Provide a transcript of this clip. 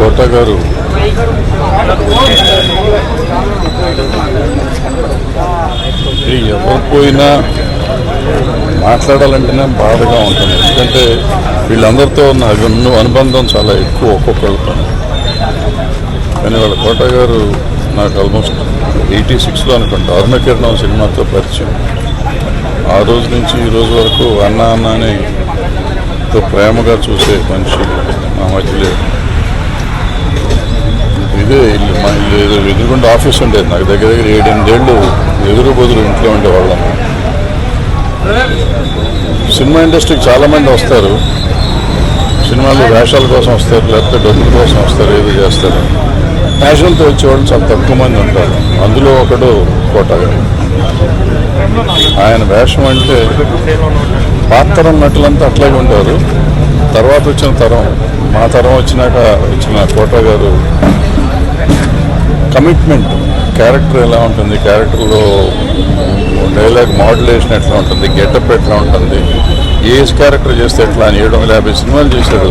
కోట గారు ఎవరు పోయినా మాట్లాడాలంటేనే బాధగా ఉంటుంది. ఎందుకంటే వీళ్ళందరితో నాకు అనుబంధం చాలా ఎక్కువ ఒక్కొక్కరితో. కానీ వాళ్ళ కోట గారు నాకు ఆల్మోస్ట్ 86లో అనుకుంటా అరుణకిరణం సినిమాతో పరిచయం. ఆ రోజు నుంచి ఈ రోజు వరకు అన్న అన్న అని ప్రేమగా చూసే మనిషి మా మధ్యలో. ఇదే ఇల్లు, మా ఇల్లు ఏదో ఎదురుగుండా ఆఫీస్ ఉండేది. నాకు దగ్గర 7-8 ఏళ్ళు ఎదురు బదులు ఇంట్లో ఉండేవాళ్ళం. సినిమా ఇండస్ట్రీకి చాలామంది వస్తారు, సినిమాలు వేషాల కోసం వస్తారు, లేకపోతే డబ్బుల కోసం వస్తారు, ఏదో చేస్తారు. ప్యాషన్తో వచ్చేవాళ్ళు చాలా తక్కువ మంది ఉంటారు. అందులో ఒకడు కోట గారు. ఆయన వేషం అంటే పాత్రం నటులంతా అట్లాగే ఉంటారు. తర్వాత వచ్చిన తరం, మా తరం వచ్చినాక వచ్చిన కోట గారు కమిట్మెంట్, క్యారెక్టర్ ఎలా ఉంటుంది, క్యారెక్టర్లో డైలాగ్ మాడ్యులేషన్ ఎట్లా ఉంటుంది, గెటప్ ఎట్లా ఉంటుంది, ఏ క్యారెక్టర్ చేస్తే ఎట్లా అని 750 సినిమాలు చేశాడు.